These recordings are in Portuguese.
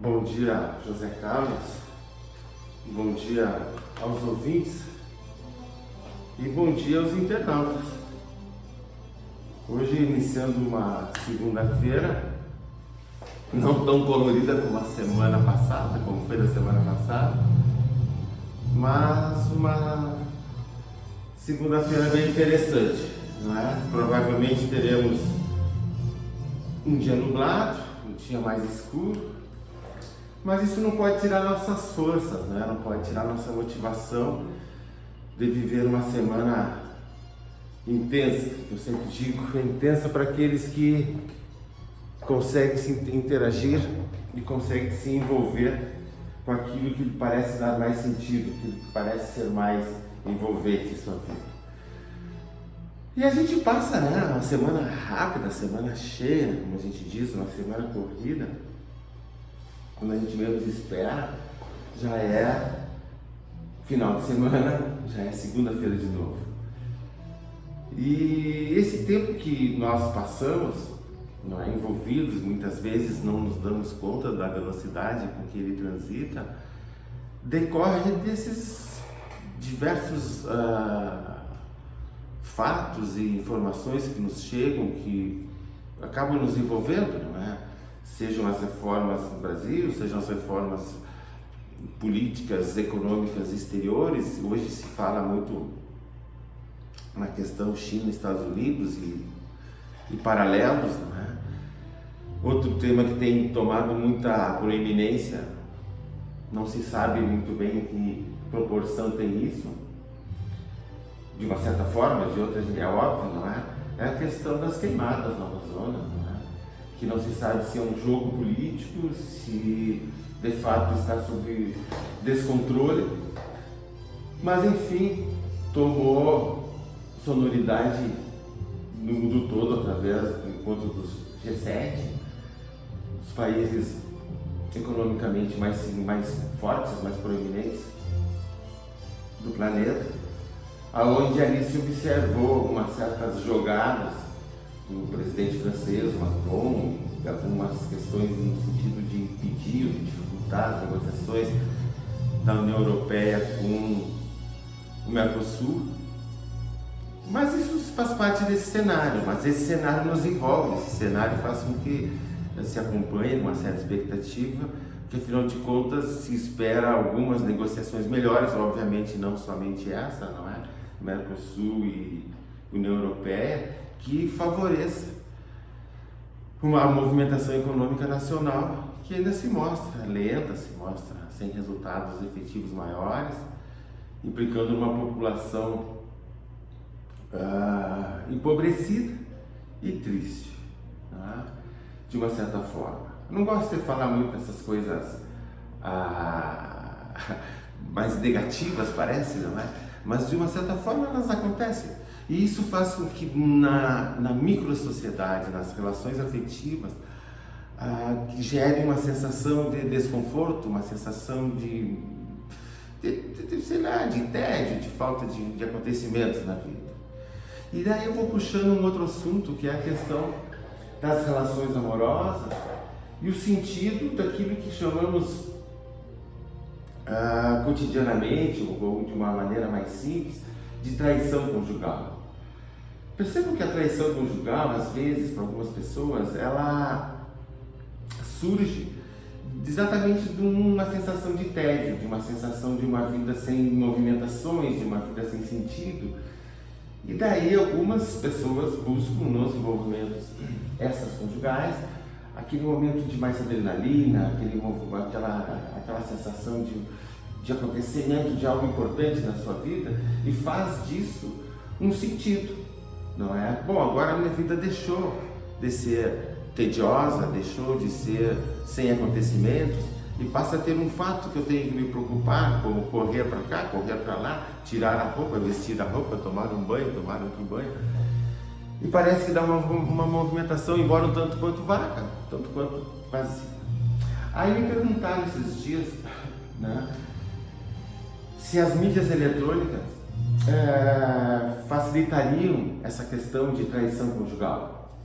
Bom dia, José Carlos. Bom dia aos ouvintes e bom dia aos internautas. Hoje iniciando uma segunda-feira, não tão colorida como a semana passada, como foi da semana passada, mas uma segunda-feira bem interessante, não é? Provavelmente teremos um dia nublado, um dia mais escuro, mas isso não pode tirar nossas forças, né? Não pode tirar nossa motivação de viver uma semana intensa, que eu sempre digo, intensa para aqueles que conseguem se interagir e conseguem se envolver com aquilo que parece dar mais sentido, aquilo que parece ser mais envolvente em sua vida. E a gente passa, né, uma semana rápida, semana cheia, como a gente diz, uma semana corrida. Quando a gente menos espera, já é final de semana, já é segunda-feira de novo. E esse tempo que nós passamos, não é, envolvidos, muitas vezes não nos damos conta da velocidade com que ele transita, decorre desses diversos fatos e informações que nos chegam, que acabam nos envolvendo, não é? Sejam as reformas no Brasil, sejam as reformas políticas, econômicas exteriores. Hoje se fala muito na questão China, Estados Unidos e paralelos, não é? Outro tema que tem tomado muita proeminência, não se sabe muito bem em que proporção tem isso, de uma certa forma, de outra é óbvio, não é? É a questão das queimadas no Amazonas, não é? Que não se sabe se é um jogo político, se de fato está sob descontrole, mas enfim, tomou sonoridade no mundo todo através do encontro dos G7, os países economicamente mais fortes, mais proeminentes do planeta, aonde ali se observou algumas certas jogadas do presidente francês, Macron, algumas questões no sentido de impedir ou de dificultar as negociações da União Europeia com o Mercosul. Mas isso faz parte desse cenário, mas esse cenário nos envolve, esse cenário faz com que se acompanhe uma certa expectativa, que afinal de contas se espera algumas negociações melhores, obviamente não somente essa, não é? Mercosul e União Europeia, que favoreça uma movimentação econômica nacional que ainda se mostra lenta, se mostra sem resultados efetivos maiores, implicando uma população empobrecida e triste, né? De uma certa forma. Eu não gosto de falar muito dessas coisas mais negativas, parece, não é? Mas de uma certa forma elas acontecem. E isso faz com que na microsociedade, nas relações afetivas, que gere uma sensação de desconforto, uma sensação de sei lá, de tédio, de falta de acontecimentos na vida. E daí eu vou puxando um outro assunto, que é a questão das relações amorosas e o sentido daquilo que chamamos cotidianamente, ou de uma maneira mais simples, de traição conjugal. Percebam que a traição conjugal, às vezes, para algumas pessoas, ela surge exatamente de uma sensação de tédio, de uma sensação de uma vida sem movimentações, de uma vida sem sentido. E daí algumas pessoas buscam nos envolvimentos extraconjugais aquele momento de mais adrenalina, aquela sensação de acontecimento de algo importante na sua vida, e faz disso um sentido, não é? Bom, agora a minha vida deixou de ser tediosa, deixou de ser sem acontecimentos e passa a ter um fato que eu tenho que me preocupar, como correr para cá, correr para lá, tirar a roupa, vestir a roupa, tomar um banho, tomar outro banho. E parece que dá uma movimentação, embora um tanto quanto vaga, tanto quanto vazia. Aí me perguntaram esses dias, né, se as mídias eletrônicas facilitariam essa questão de traição conjugal.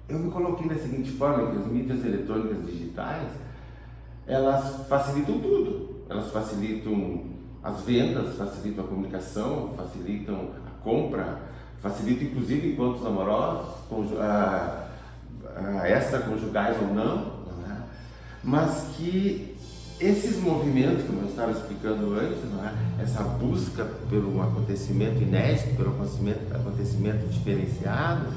Eu me coloquei da seguinte forma, que as mídias eletrônicas digitais, elas facilitam tudo. Elas facilitam as vendas, facilitam a comunicação, facilitam a compra, facilitam inclusive encontros amorosos, extraconjugais ou não, é? Mas que esses movimentos, como eu estava explicando antes, não é? Essa busca pelo acontecimento inédito, pelo acontecimento diferenciado,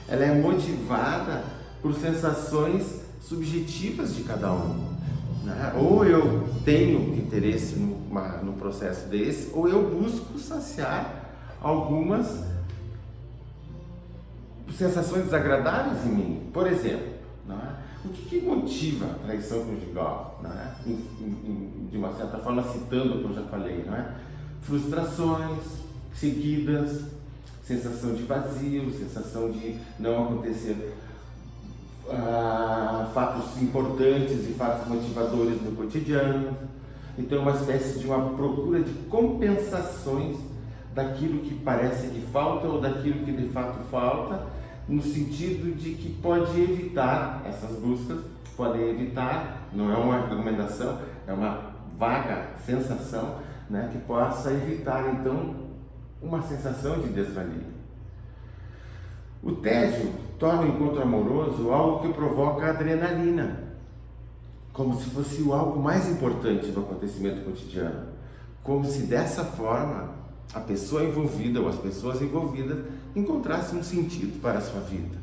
ela é motivada por sensações subjetivas de cada um. Né? Ou eu tenho interesse num processo desse, ou eu busco saciar algumas sensações desagradáveis em mim. Por exemplo, né? O que motiva a traição conjugal? Né? De uma certa forma, citando o que eu já falei, né? Frustrações seguidas, sensação de vazio, sensação de não acontecer fatos importantes e fatos motivadores no cotidiano. Então, uma espécie de uma procura de compensações daquilo que parece que falta ou daquilo que de fato falta, no sentido de que pode evitar, essas buscas podem evitar, não é uma recomendação, é uma vaga sensação, né, que possa evitar então uma sensação de desvalia. O tédio torna o encontro amoroso algo que provoca adrenalina, como se fosse o algo mais importante do acontecimento cotidiano, como se dessa forma a pessoa envolvida ou as pessoas envolvidas encontrassem um sentido para a sua vida.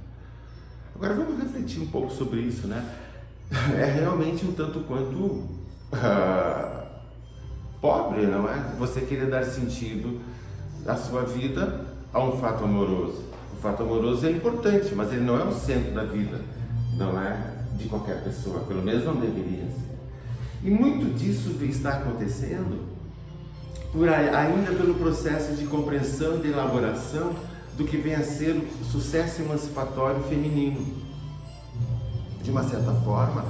Agora vamos refletir um pouco sobre isso, né? É realmente um tanto quanto pobre, não é? Você querer dar sentido à sua vida a um fato amoroso. O fato amoroso é importante, mas ele não é o centro da vida, não é de qualquer pessoa, pelo menos não deveria ser. E muito disso está acontecendo ainda pelo processo de compreensão e de elaboração do que vem a ser o sucesso emancipatório feminino. De uma certa forma,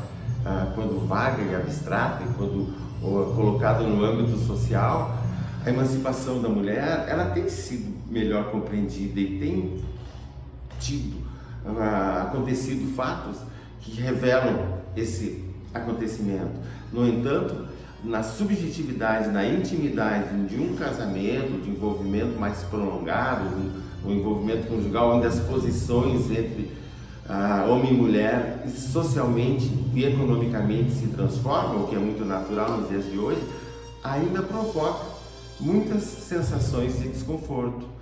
quando vaga e abstrata, e quando colocada no âmbito social, a emancipação da mulher, ela tem sido melhor compreendida e tem acontecido fatos que revelam esse acontecimento. No entanto, na subjetividade, na intimidade de um casamento, de envolvimento mais prolongado, um envolvimento conjugal, onde as posições entre homem e mulher socialmente e economicamente se transformam, o que é muito natural nos dias de hoje, ainda provoca muitas sensações de desconforto.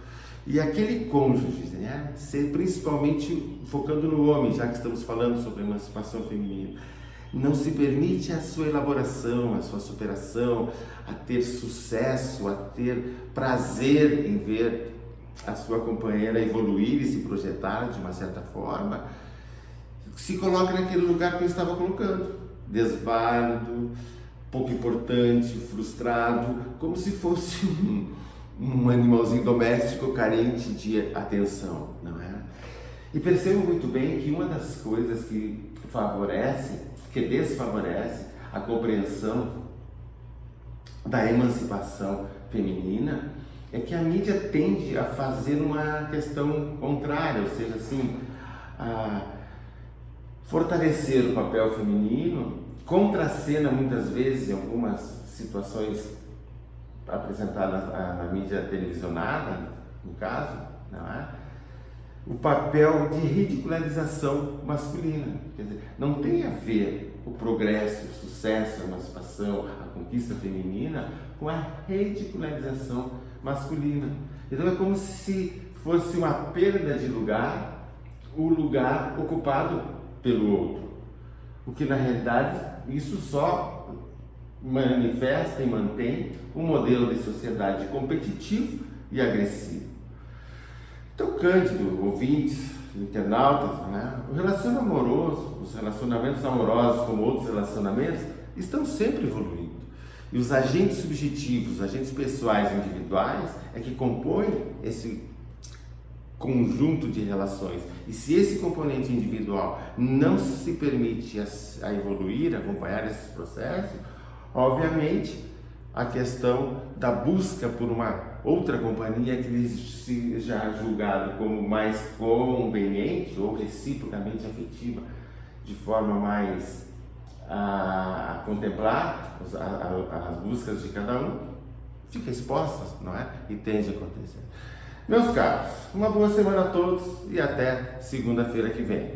E aquele cônjuge, né, principalmente focando no homem, já que estamos falando sobre emancipação feminina, não se permite a sua elaboração, a sua superação, a ter sucesso, a ter prazer em ver a sua companheira evoluir e se projetar de uma certa forma, se coloca naquele lugar que eu estava colocando, desválido, pouco importante, frustrado, como se fosse um animalzinho doméstico carente de atenção, não é? E percebo muito bem que uma das coisas que desfavorece a compreensão da emancipação feminina é que a mídia tende a fazer uma questão contrária, ou seja, assim, a fortalecer o papel feminino, contracena muitas vezes em algumas situações apresentadas na mídia televisionada, no caso, não é? O papel de ridicularização masculina. Quer dizer, não tem a ver o progresso, o sucesso, a emancipação, a conquista feminina com a ridicularização masculina. Então é como se fosse uma perda de lugar, o lugar ocupado pelo outro. O que na realidade isso só manifesta e mantém um modelo de sociedade competitivo e agressivo. Então, Cândido, ouvintes, internautas, né? O relacionamento amoroso, os relacionamentos amorosos, como outros relacionamentos, estão sempre evoluindo. E os agentes subjetivos, os agentes pessoais individuais, é que compõem esse conjunto de relações. E se esse componente individual não se permite a evoluir, a acompanhar esses processos, obviamente a questão da busca por uma outra companhia que seja julgado como mais conveniente ou reciprocamente afetiva, de forma mais contemplar as buscas de cada um, fica exposta, não é? E tende a acontecer. Meus caros, uma boa semana a todos e até segunda-feira que vem.